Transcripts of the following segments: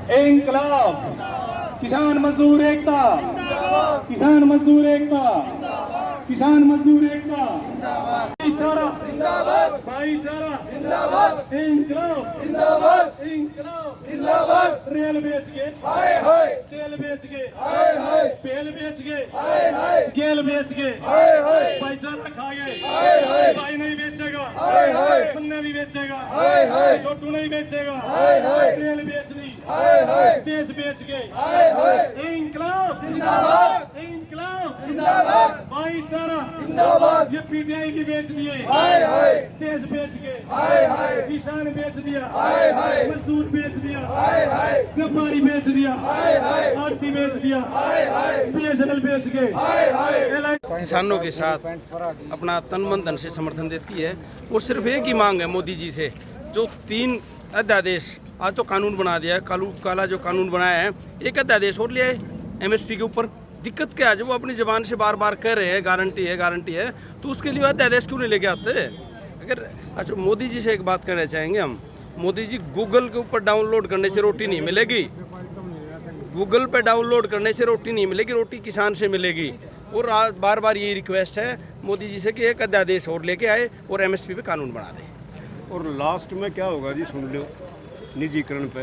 इंकलाब, किसान मजदूर एकता, किसान मजदूर एकता, किसान मजदूर एकता, भाईचारा जिंदाबाद, भाईचारा जिंदाबाद, इंकलाब जिंदाबाद, इंकलाब जिंदाबाद। रेल बेच के हाय हाय, तेल बेच के हाय हाय, पेल बेच के हाय हाय, गेल बेच के हाय हाय, भाईचारा खा गए हाय हाय, भाई नहीं बेचेगा हाय हाय, पन्ने भी बेचेगा हाय हाय, छोटू नहीं बेचेगा हाय हाय, रेल बेच दी हाय हाय, देश बेच के हाय हाय, इंकलाब जिंदाबाद, इंकलाब जिंदाबाद, भाईचारा जिंदाबाद। ये पीटीआई भी बेच दिए हाय हाय, देश बेच के हाय हाय, किसान बेच दिया हाय हाय, मजदूर बेच दिया हाय हाय, व्यापारी बेच दिया हाय हाय, आरती बेच दिया हाय हाय, बीएसएनएल बेच के हाय हाय। किसानों के साथ अपना तन मन धन से समर्थन देती है और सिर्फ एक ही मांग है मोदी जी से, जो 3 अध्यादेश आज तो कानून बना दिया है, काला जो कानून बनाया है, एक अध्यादेश और लिया है एमएसपी के ऊपर। दिक्कत क्या है, जब वो अपनी ज़बान से बार बार कह रहे हैं गारंटी है, तो उसके लिए अध्यादेश क्यों नहीं लेके आते? अगर अच्छा मोदी जी से एक बात कहना चाहेंगे हम, मोदी जी गूगल के ऊपर डाउनलोड करने से रोटी नहीं मिलेगी, गूगल पे डाउनलोड करने से रोटी नहीं मिलेगी, रोटी किसान से मिलेगी। और बार बार यही रिक्वेस्ट है मोदी जी से कि एक अध्यादेश और लेके आए और एमएसपी पे कानून बना दें। और लास्ट में क्या होगा जी, सुन लो निजीकरण पे,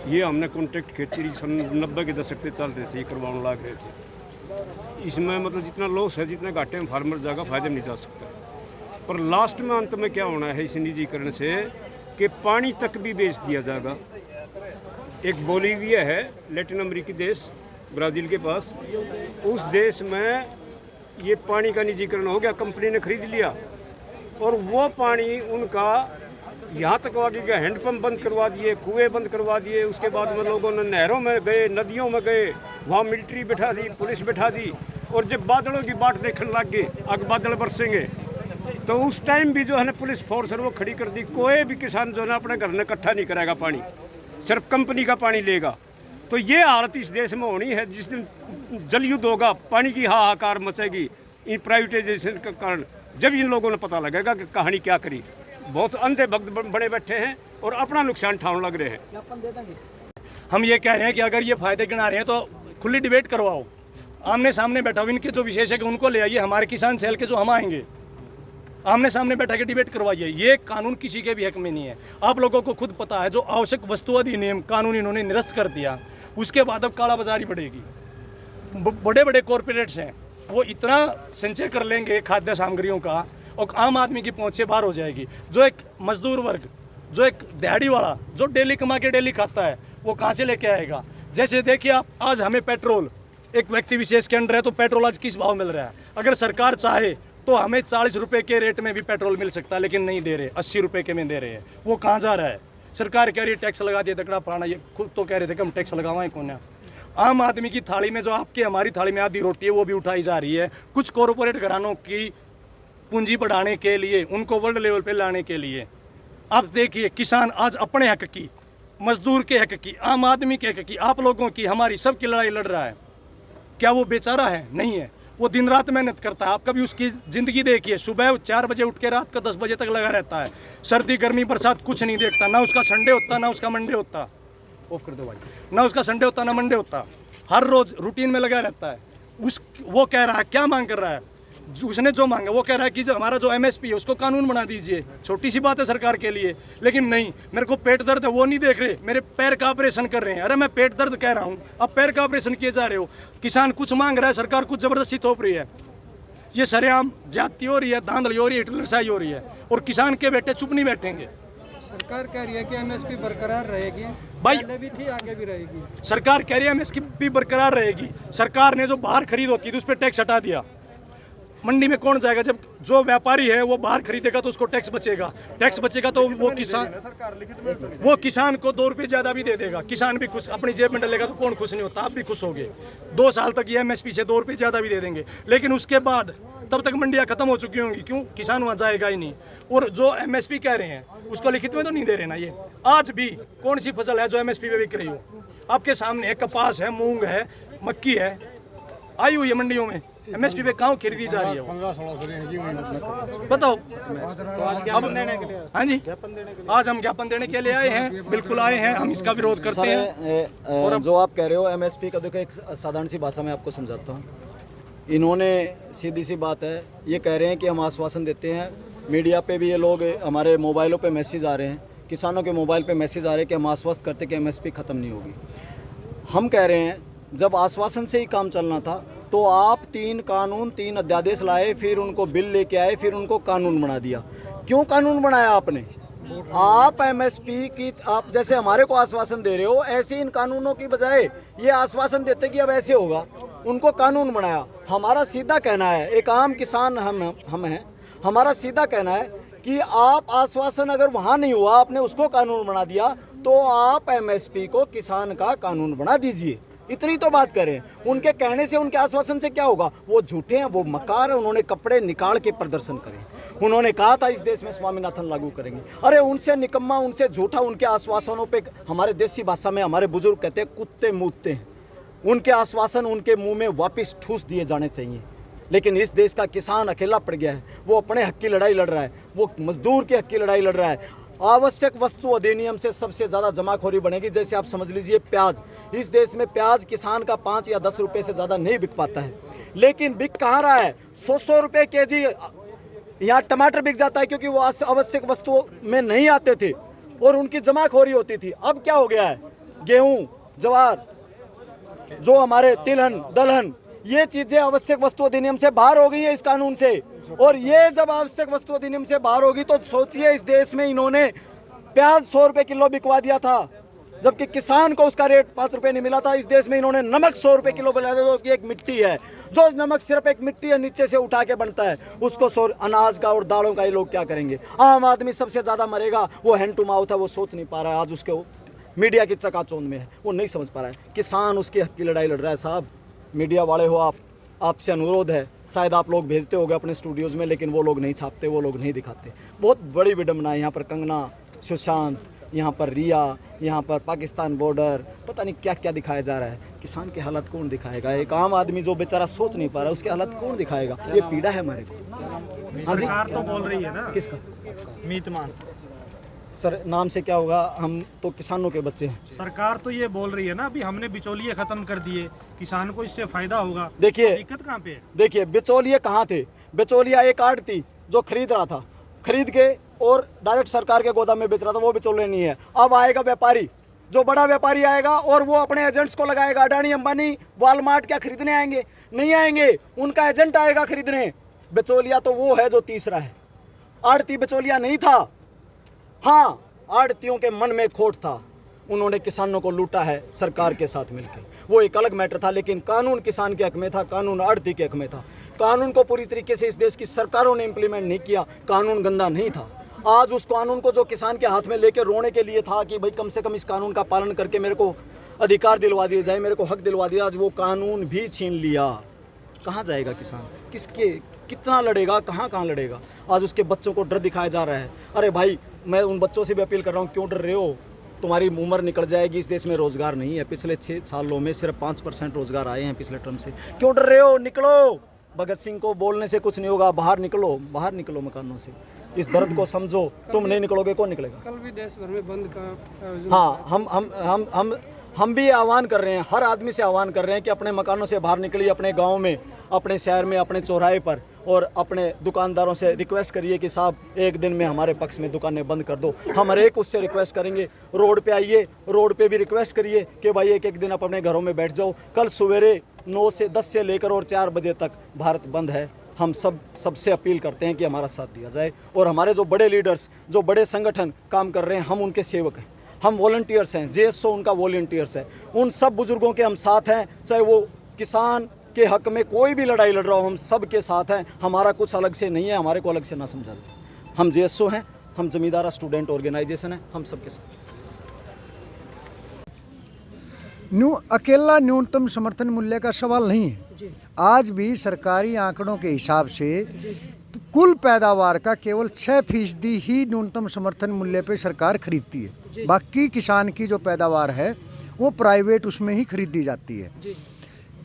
ये हमने कॉन्ट्रैक्ट खेती सन 90 के दशक से चल रहे थे, करवाने लग रहे थे। इसमें मतलब जितना लॉस है, जितने घाटे में फार्मर जाएगा, फायदे में नहीं जा सकता। पर लास्ट में अंत में क्या होना है इस निजीकरण से कि पानी तक भी बेच दिया जाएगा। एक बोलीविया है, लैटिन अमेरिकी देश, ब्राज़ील के पास, उस देश में ये पानी का निजीकरण हो गया, कंपनी ने खरीद लिया और वो पानी उनका यहाँ तक आ गया, हैंडपम्प बंद करवा दिए, कुएं बंद करवा दिए। उसके बाद में लोगों ने नहरों में गए, नदियों में गए, वहाँ मिलिट्री बैठा दी, पुलिस बैठा दी। और जब बादलों की बाट देखने लग गए, अब बादल बरसेंगे, तो उस टाइम भी जो है ना पुलिस फोर्स है वो खड़ी कर दी। कोई भी किसान जो है ना अपने घर में इकट्ठा नहीं करेगा पानी, सिर्फ कंपनी का पानी लेगा। तो ये हालत इस देश में होनी है। जिस दिन जल युद्ध होगा, पानी की हाहाकार मचेगी इन प्राइवेटाइजेशन के कारण, जब इन लोगों ने पता लगेगा कि कहानी क्या करी। बहुत अंधे भक्त बड़े बैठे हैं और अपना नुकसान ठान लग रहे हैं। हम ये कह रहे हैं कि अगर ये फायदे गिना रहे हैं तो खुली डिबेट करवाओ, आमने सामने बैठा हो, इनके जो विशेषज्ञ उनको ले आइए, हमारे किसान सेल के जो हम आएंगे, आमने सामने बैठा के डिबेट करवाइए। ये कानून किसी के भी हक में नहीं है। आप लोगों को खुद पता है, जो आवश्यक वस्तु अधिनियम कानून इन्होंने निरस्त कर दिया, उसके बाद अब कालाबाजारी बढ़ेगी। बड़े बड़े कॉरपोरेट्स हैं, वो इतना संचय कर लेंगे खाद्य सामग्रियों का, और आम आदमी की पहुंच से बाहर हो जाएगी। जो एक मजदूर वर्ग, जो एक दिहाड़ी वाला, जो डेली कमा के डेली खाता है, वो कहाँ से लेके आएगा? जैसे देखिए आप, आज हमें पेट्रोल एक व्यक्ति विशेष के अंडर है, तो पेट्रोल आज किस भाव मिल रहा है? अगर सरकार चाहे तो हमें 40 रुपये के रेट में भी पेट्रोल मिल सकता है, लेकिन नहीं दे रहे, 80 रुपये के में दे रहे हैं। वो कहाँ जा रहा है? सरकार कह रही है टैक्स लगा दिया तकड़ा पुराना, ये खुद तो कह रहे थे कि हम टैक्स लगावाएं कौन है? आम आदमी की थाली में जो आपकी हमारी थाली में आधी रोटी है, वो भी उठाई जा रही है। कुछ कॉरपोरेट घरानों की पूंजी बढ़ाने के लिए, उनको वर्ल्ड लेवल पे लाने के लिए। अब देखिए, किसान आज अपने हक की, मजदूर के हक की, आम आदमी के हक की, आप लोगों की, हमारी सबकी लड़ाई लड़ रहा है। क्या वो बेचारा है? नहीं है। वो दिन रात मेहनत करता है। आप कभी उसकी ज़िंदगी देखिए, सुबह 4 बजे उठ के रात का 10 बजे तक लगा रहता है, सर्दी गर्मी बरसात कुछ नहीं देखता। ना उसका संडे होता, ना उसका मंडे होता, ऑफ कर दो भाई, ना उसका संडे होता, ना मंडे होता। हर रोज़ रूटीन में लगा रहता है। वो कह रहा है, क्या मांग कर रहा है? उसने जो मांगा वो कह रहा है कि जो हमारा जो एमएसपी है उसको कानून बना दीजिए। छोटी सी बात है सरकार के लिए, लेकिन नहीं, मेरे को पेट दर्द है वो नहीं देख रहे, मेरे पैर का ऑपरेशन कर रहे हैं। अरे मैं पेट दर्द कह रहा हूँ, अब पैर का ऑपरेशन किए जा रहे हो। किसान कुछ मांग रहा है, सरकार कुछ ज़बरदस्ती थोप रही है। ये सरेआम जाति हो रही है, धांधली हो रही है, हिटलरशाही हो रही है, और किसान के बेटे चुप नहीं बैठेंगे। सरकार कह रही है कि एमएसपी बरकरार रहेगी, भाई पहले भी थी, आगे भी रहेगी। सरकार कह रही है एमएसपी बरकरार रहेगी। सरकार ने जो बाहर खरीद होती है उस पर टैक्स हटा दिया। मंडी में कौन जाएगा? जब जो व्यापारी है वो बाहर खरीदेगा तो उसको टैक्स बचेगा। टैक्स बचेगा तो वो किसान को 2 रुपये ज़्यादा भी दे देगा। किसान भी खुश, अपनी जेब में डलेगा तो कौन खुश नहीं होता? आप भी खुश होगे। 2 साल तक ये एमएसपी से 2 रुपये ज़्यादा भी दे देंगे, लेकिन उसके बाद तब तक मंडियाँ खत्म हो चुकी होंगी। क्यों? किसान वहाँ जाएगा ही नहीं। और जो एमएसपी कह रहे हैं उसको लिखित में तो नहीं दे रहे ना। ये आज भी कौन सी फसल है जो एमएसपी पे बिक रही हो? आपके सामने है, कपास है, मूंग है, मक्की है, आई हुई है मंडियों में। एमएसपी पे कहाँ खरीदी जा रही है वो? 15-16 रहेगी वही मतलब। बताओ। हाँ जी, आज हम ज्ञापन देने के लिए आए हैं, बिल्कुल आए हैं, हम इसका विरोध करते हैं। जो आप कह रहे हो एमएसपी का, देखो एक साधारण सी भाषा में आपको समझाता हूँ। इन्होंने सीधी सी बात है, ये कह रहे हैं कि हम आश्वासन देते हैं, मीडिया पे भी ये लोग, हमारे मोबाइलों पे मैसेज आ रहे हैं, किसानों के मोबाइल पे मैसेज आ रहे हैं कि हम आश्वस्त करते कि एमएसपी ख़त्म नहीं होगी। हम कह रहे हैं जब आश्वासन से ही काम चलना था तो आप 3 कानून 3 अध्यादेश लाए, फिर उनको बिल लेके आए, फिर उनको कानून बना दिया। क्यों कानून बनाया आपने? आप एमएसपी की, आप जैसे हमारे को आश्वासन दे रहे हो, ऐसे इन कानूनों की बजाय ये आश्वासन देते कि अब ऐसे होगा, उनको कानून बनाया। हमारा सीधा कहना है, एक आम किसान हम हैं, हमारा सीधा कहना है कि आप आश्वासन अगर वहाँ नहीं हुआ, आपने उसको कानून बना दिया, तो आप एमएसपी को किसान का कानून बना दीजिए। इतनी तो बात करें। उनके कहने से, उनके आश्वासन से क्या होगा? वो झूठे हैं, वो मकार है, उन्होंने कपड़े निकाल के प्रदर्शन करे। उन्होंने कहा था इस देश में स्वामीनाथन लागू करेंगे। अरे उनसे निकम्मा, उनसे झूठा, उनके आश्वासनों पे हमारे देसी भाषा में हमारे बुजुर्ग कहते हैं कुत्ते मूतते हैं। उनके आश्वासन उनके मुंह में वापस ठूस दिए जाने चाहिए। लेकिन इस देश का किसान अकेला पड़ गया है, वो अपने हक की लड़ाई लड़ रहा है, वो मजदूर के हक की लड़ाई लड़ रहा है। आवश्यक वस्तु अधिनियम से सबसे ज़्यादा जमाखोरी बनेगी। जैसे आप समझ लीजिए प्याज, इस देश में प्याज किसान का 5 या 10 रुपये से ज़्यादा नहीं बिक पाता है, लेकिन बिक कहाँ रहा है? 100 रुपये केजी यहाँ टमाटर बिक जाता है, क्योंकि वो आवश्यक वस्तुओं में नहीं आते थे और उनकी जमाखोरी होती थी। अब क्या हो गया है? गेहूँ, ज्वार, जो हमारे तिलहन, दलहन, ये चीज़ें आवश्यक वस्तु अधिनियम से बाहर हो गई है इस कानून से। और ये जब आवश्यक वस्तु अधिनियम से बाहर होगी तो सोचिए, इस देश में इन्होंने प्याज 100 रुपये किलो बिकवा दिया था, जबकि किसान को उसका रेट 5 रुपये नहीं मिला था। इस देश में इन्होंने नमक 100 रुपये किलो बिकवा दिया, जो कि एक मिट्टी है, जो नमक सिर्फ एक मिट्टी है, नीचे से उठा के बनता है, उसको 100 अनाज का और दालों का ये लोग क्या करेंगे? आम आदमी सबसे ज़्यादा मरेगा, वो हैंड टू माउथ है, वो सोच नहीं पा रहा है। आज उसके मीडिया की चकाचौंध में है, वो नहीं समझ पा रहा है। किसान उसके हक की लड़ाई लड़ रहा है। साहब, मीडिया वाले हो आप, आपसे अनुरोध है, शायद आप लोग भेजते होगे अपने स्टूडियोज़ में, लेकिन वो लोग नहीं छापते, वो लोग नहीं दिखाते। बहुत बड़ी विडम्बना है। यहाँ पर कंगना, सुशांत, यहाँ पर रिया, यहाँ पर पाकिस्तान बॉर्डर, पता नहीं क्या क्या दिखाया जा रहा है। किसान की हालत कौन दिखाएगा? एक आम आदमी जो बेचारा सोच नहीं पा रहा, उसकी हालत कौन दिखाएगा? ये पीड़ा है हमारे को। हाँ जी, सरकार तो बोल रही है ना। किसका? मीतमान सर, नाम से क्या होगा? हम तो किसानों के बच्चे हैं। सरकार तो ये बोल रही है ना, अभी हमने बिचौलिए खत्म कर दिए, किसान को इससे फायदा होगा। देखिए, दिक्कत कहाँ पे है? देखिए, बिचौलिए कहाँ थे? बिचौलिया एक आड़ती जो खरीद रहा था, खरीद के और डायरेक्ट सरकार के गोदाम में बेच रहा था, वो बिचौलिया नहीं है। अब आएगा व्यापारी, जो बड़ा व्यापारी आएगा और वो अपने एजेंट्स को लगाएगा। अडानी, अंबानी, वॉलमार्ट क्या खरीदने आएंगे? नहीं आएंगे, उनका एजेंट आएगा खरीदने। बिचौलिया तो वो है जो तीसरा है, आड़ती बिचौलिया नहीं था। हाँ, आड़तियों के मन में खोट था, उन्होंने किसानों को लूटा है सरकार के साथ मिलकर, वो एक अलग मैटर था। लेकिन कानून किसान के हक में था, कानून आड़ती के हक में था। कानून को पूरी तरीके से इस देश की सरकारों ने इम्प्लीमेंट नहीं किया। कानून गंदा नहीं था। आज उस कानून को जो किसान के हाथ में लेकर रोने के लिए था कि भाई कम से कम इस कानून का पालन करके मेरे को अधिकार दिलवा दिए जाए, मेरे को हक दिलवा दिया, आज वो कानून भी छीन लिया। कहाँ जाएगा किसान? किसके, कितना लड़ेगा? कहाँ लड़ेगा? आज उसके बच्चों को डर दिखाया जा रहा है। अरे भाई, मैं उन बच्चों से भी अपील कर रहा हूँ, क्यों डर रहे हो? तुम्हारी उम्र निकल जाएगी। इस देश में रोज़गार नहीं है। पिछले 6 सालों में सिर्फ 5% रोज़गार आए हैं पिछले टर्म से। क्यों डर रहे हो? निकलो। भगत सिंह को बोलने से कुछ नहीं होगा। बाहर निकलो, बाहर निकलो मकानों से। इस दर्द को समझो। तुम नहीं निकलोगे, कौन निकलेगा? कल भी देश भर में बंद का आयोजन। हाँ, हम भी आह्वान कर रहे हैं, हर आदमी से आह्वान कर रहे हैं कि अपने मकानों से बाहर निकलिए, अपने गांव में, अपने शहर में, अपने चौराहे पर, और अपने दुकानदारों से रिक्वेस्ट करिए कि साहब एक दिन में हमारे पक्ष में दुकानें बंद कर दो। हम हर एक उससे रिक्वेस्ट करेंगे। रोड पे आइए, रोड पे भी रिक्वेस्ट करिए कि भाई एक दिन आप अपने घरों में बैठ जाओ। कल सवेरे 9 से 10 से लेकर और 4 बजे तक भारत बंद है। हम सबसे अपील करते हैं कि हमारा साथ दिया जाए। और हमारे जो बड़े लीडर्स, जो बड़े संगठन काम कर रहे हैं, हम उनके सेवक हैं, हम वॉलंटियर्स हैं। जेएसओ उनका वॉलंटियर्स है। उन सब बुजुर्गों के हम साथ हैं, चाहे वो किसान के हक में कोई भी लड़ाई लड़ रहा हो, हम सब के साथ हैं। हमारा कुछ अलग से नहीं है, हमारे को अलग से ना समझा दे। हम जेएसओ हैं, हम जमींदारा स्टूडेंट ऑर्गेनाइजेशन है, हम सबके साथ। अकेला न्यूनतम समर्थन मूल्य का सवाल नहीं है। आज भी सरकारी आंकड़ों के हिसाब से कुल पैदावार का केवल 6% ही न्यूनतम समर्थन मूल्य पे सरकार खरीदती है। बाकी किसान की जो पैदावार है वो प्राइवेट उसमें ही खरीदी जाती है।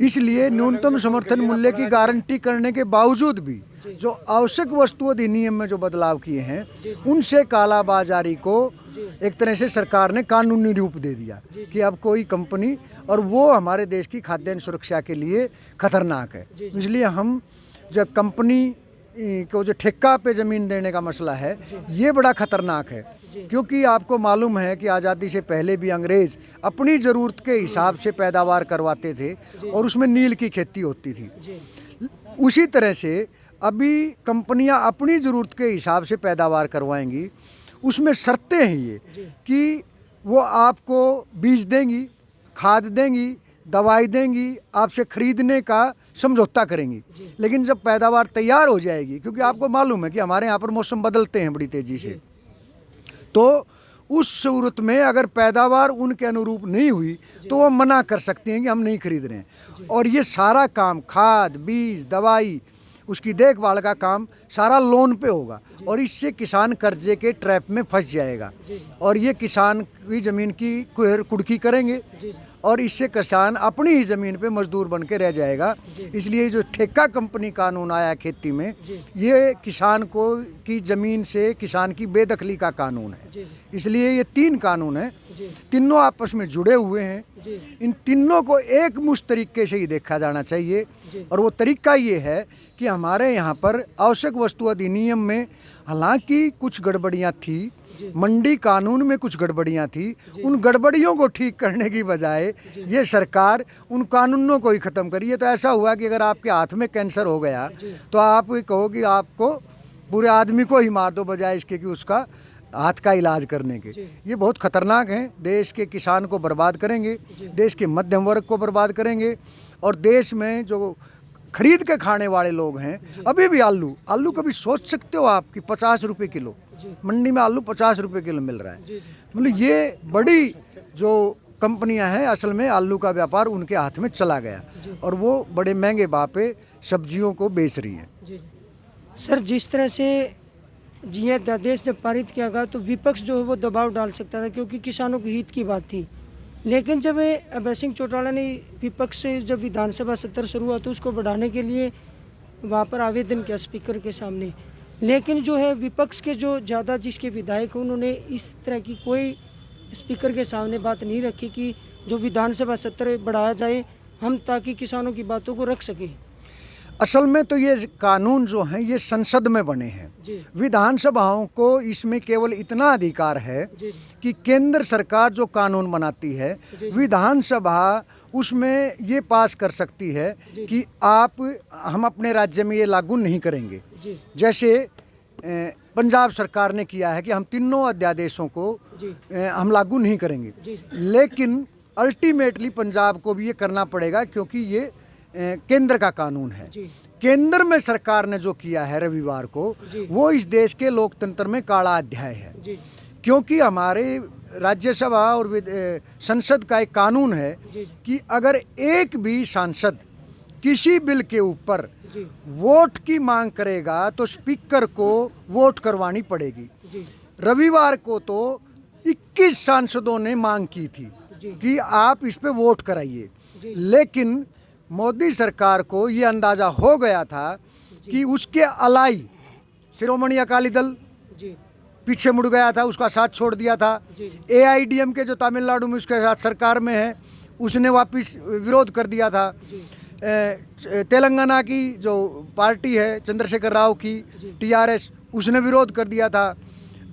इसलिए न्यूनतम समर्थन मूल्य की गारंटी करने के बावजूद भी जो आवश्यक वस्तु अधिनियम में जो बदलाव किए हैं उनसे कालाबाजारी को एक तरह से सरकार ने कानूनी रूप दे दिया कि अब कोई कंपनी, और वो हमारे देश की खाद्यान्न सुरक्षा के लिए खतरनाक है। इसलिए हम जो कंपनी को जो ठेका पे ज़मीन देने का मसला है ये बड़ा ख़तरनाक है, क्योंकि आपको मालूम है कि आज़ादी से पहले भी अंग्रेज़ अपनी ज़रूरत के हिसाब से पैदावार करवाते थे और उसमें नील की खेती होती थी। उसी तरह से अभी कंपनियां अपनी ज़रूरत के हिसाब से पैदावार करवाएंगी। उसमें शर्तें हैं ये कि वो आपको बीज देंगी, खाद देंगी, दवाई देंगी, आपसे खरीदने का समझौता करेंगी। लेकिन जब पैदावार तैयार हो जाएगी, क्योंकि आपको मालूम है कि हमारे यहाँ पर मौसम बदलते हैं बड़ी तेज़ी से, तो उस सूरत में अगर पैदावार उनके अनुरूप नहीं हुई तो वो मना कर सकती हैं कि हम नहीं खरीद रहे हैं। और ये सारा काम खाद, बीज, दवाई, उसकी देखभाल का काम सारा लोन पे होगा और इससे किसान कर्जे के ट्रैप में फंस जाएगा और ये किसान की ज़मीन की कुड़की करेंगे और इससे किसान अपनी ही ज़मीन पे मजदूर बन के रह जाएगा। इसलिए जो ठेका कंपनी कानून आया खेती में, ये किसान को की ज़मीन से किसान की बेदखली का कानून है। इसलिए ये 3 कानून हैं, तीनों आपस में जुड़े हुए हैं। इन तीनों को एक मुश्त तरीके से ही देखा जाना चाहिए और वो तरीका ये है कि हमारे यहाँ पर आवश्यक वस्तु अधिनियम में हालांकि कुछ गड़बड़ियाँ थी, मंडी कानून में कुछ गड़बड़ियाँ थी, उन गड़बड़ियों को ठीक करने की बजाय ये सरकार उन कानूनों को ही ख़त्म करी है। तो ऐसा हुआ कि अगर आपके हाथ में कैंसर हो गया तो आप कहो कि आपको पूरे आदमी को ही मार दो बजाय इसके कि उसका हाथ का इलाज करने के। ये बहुत ख़तरनाक हैं, देश के किसान को बर्बाद करेंगे, देश के मध्यम वर्ग को बर्बाद करेंगे और देश में जो खरीद के खाने वाले लोग हैं, अभी भी आलू कभी सोच सकते हो आप कि 50 रुपये किलो मंडी में आलू 50 रुपये किलो मिल रहा है। मतलब ये बड़ी जो कंपनियां हैं, असल में आलू का व्यापार उनके हाथ में चला गया और वो बड़े महंगे भाव पे सब्जियों को बेच रही हैं। सर, जिस तरह से जी अध्यादेश जब पारित किया गया तो विपक्ष जो है वो दबाव डाल सकता था क्योंकि किसानों के हित की बात थी, लेकिन जब अभय सिंह चौटाला ने विपक्ष से जब विधानसभा सत्र शुरू हुआ तो उसको बढ़ाने के लिए वहाँ पर आवेदन किया स्पीकर के सामने, लेकिन जो है विपक्ष के जो ज़्यादा जिसके विधायक हैं उन्होंने इस तरह की कोई स्पीकर के सामने बात नहीं रखी कि जो विधानसभा सत्र बढ़ाया जाए हम ताकि किसानों की बातों को रख सकें। असल में तो ये कानून जो हैं ये संसद में बने हैं, विधानसभाओं को इसमें केवल इतना अधिकार है कि केंद्र सरकार जो कानून बनाती है विधानसभा उसमें ये पास कर सकती है कि हम अपने राज्य में ये लागू नहीं करेंगे। जैसे पंजाब सरकार ने किया है कि हम तीनों अध्यादेशों को हम लागू नहीं करेंगे, लेकिन अल्टीमेटली पंजाब को भी ये करना पड़ेगा क्योंकि ये केंद्र का कानून है। केंद्र में सरकार ने जो किया है रविवार को, वो इस देश के लोकतंत्र में काला अध्याय है, क्योंकि हमारे राज्यसभा और संसद का एक कानून है कि अगर एक भी सांसद किसी बिल के ऊपर वोट की मांग करेगा तो स्पीकर को वोट करवानी पड़ेगी। रविवार को तो 21 सांसदों ने मांग की थी कि आप इस पे वोट कराइए, लेकिन मोदी सरकार को ये अंदाज़ा हो गया था कि उसके अलाई शिरोमणि अकाली दल पीछे मुड़ गया था, उसका साथ छोड़ दिया था। AIDMK जो तमिलनाडु में उसके साथ सरकार में है उसने वापस विरोध कर दिया था। तेलंगाना की जो पार्टी है चंद्रशेखर राव की TRS उसने विरोध कर दिया था।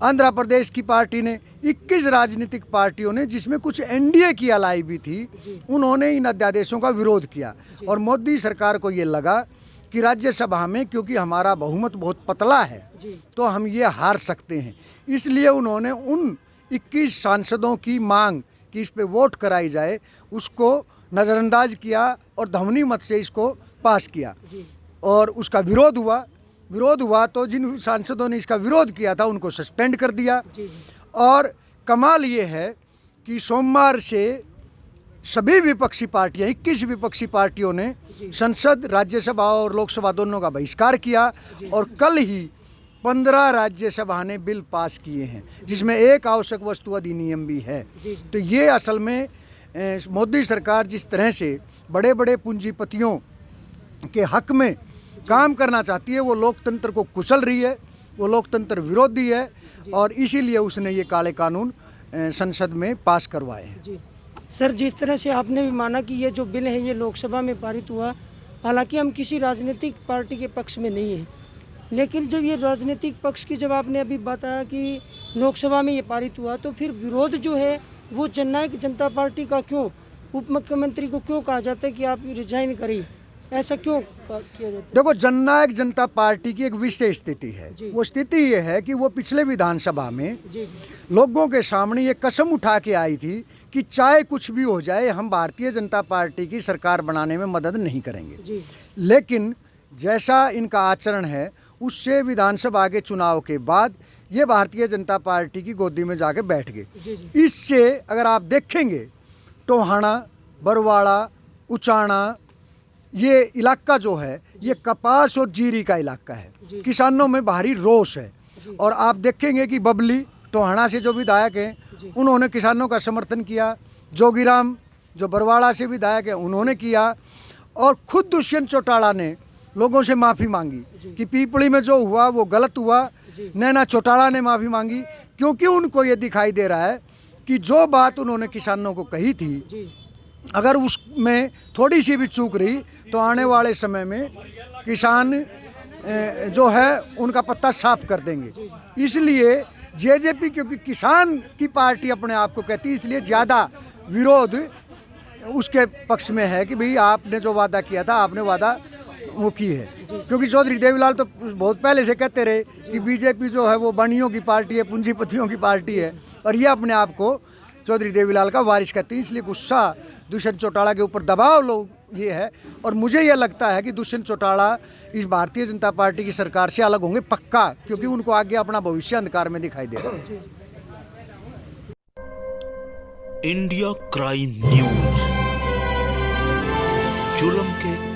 आंध्र प्रदेश की पार्टी ने 21 राजनीतिक पार्टियों ने जिसमें कुछ NDA की अलाई भी थी उन्होंने इन अध्यादेशों का विरोध किया और मोदी सरकार को ये लगा कि राज्यसभा में क्योंकि हमारा बहुमत बहुत पतला है तो हम ये हार सकते हैं, इसलिए उन्होंने उन 21 सांसदों की मांग कि इस पे वोट कराई जाए उसको नज़रअंदाज किया और ध्वनि मत से इसको पास किया और उसका विरोध हुआ तो जिन सांसदों ने इसका विरोध किया था उनको सस्पेंड कर दिया। और कमाल ये है कि सोमवार से सभी विपक्षी पार्टियां 21 विपक्षी पार्टियों ने संसद, राज्यसभा और लोकसभा दोनों का बहिष्कार किया और कल ही 15 राज्यसभा ने बिल पास किए हैं जिसमें एक आवश्यक वस्तु अधिनियम भी है। तो ये असल में मोदी सरकार जिस तरह से बड़े बड़े पूंजीपतियों के हक में काम करना चाहती है, वो लोकतंत्र को कुचल रही है, वो लोकतंत्र विरोधी है और इसीलिए उसने ये काले कानून संसद में पास करवाए हैं। जी सर, जिस तरह से आपने भी माना कि ये जो बिल है ये लोकसभा में पारित हुआ, हालांकि हम किसी राजनीतिक पार्टी के पक्ष में नहीं हैं, लेकिन जब ये राजनीतिक पक्ष की जब आपने अभी बताया कि लोकसभा में ये पारित हुआ, तो फिर विरोध जो है वो जननायक जनता पार्टी का क्यों, उप मुख्यमंत्री को क्यों कहा जाता है कि आप रिजाइन करिए, ऐसा क्यों किया जाता है? देखो, जननायक जनता पार्टी की एक विशेष स्थिति है। वो स्थिति ये है कि वो पिछले विधानसभा में लोगों के सामने ये कसम उठा के आई थी कि चाहे कुछ भी हो जाए हम भारतीय जनता पार्टी की सरकार बनाने में मदद नहीं करेंगे। लेकिन जैसा इनका आचरण है, उससे विधानसभा के चुनाव के बाद ये भारतीय जनता पार्टी की गोदी में जाके बैठ गए। इससे अगर आप देखेंगे, टोहाना, बरवाड़ा, उचाना, ये इलाका जो है ये कपास और जीरी का इलाका है। किसानों में भारी रोष है और आप देखेंगे कि बबली टोहाना से जो विधायक हैं उन्होंने किसानों का समर्थन किया, जोगीराम जो बरवाड़ा से विधायक हैं उन्होंने किया, और खुद दुष्यंत चौटाला ने लोगों से माफ़ी मांगी कि पीपली में जो हुआ वो गलत हुआ। नैना चौटाला ने माफ़ी मांगी क्योंकि उनको ये दिखाई दे रहा है कि जो बात उन्होंने किसानों को कही थी, अगर उसमें थोड़ी सी भी चूक रही तो आने वाले समय में किसान जो है उनका पत्ता साफ कर देंगे। इसलिए जेजेपी, क्योंकि किसान की पार्टी अपने आप को कहती है, इसलिए ज़्यादा विरोध उसके पक्ष में है कि भाई आपने जो वादा किया था आपने वादा वो की है। क्योंकि चौधरी देवीलाल तो बहुत पहले से कहते रहे कि बीजेपी जो है वो बनियों की पार्टी है, पूंजीपतियों की पार्टी है, और ये अपने आप को चौधरी देवीलाल का वारिस कहते हैं। इसलिए गुस्सा दुष्यंत चौटाला के ऊपर दबाव लोग ये है, और मुझे ये लगता है कि दुष्यंत चौटाला इस भारतीय जनता पार्टी की सरकार से अलग होंगे पक्का, क्योंकि उनको आगे अपना भविष्य अंधकार में दिखाई दे रहा है। इंडिया क्राइम न्यूज, जुल्म के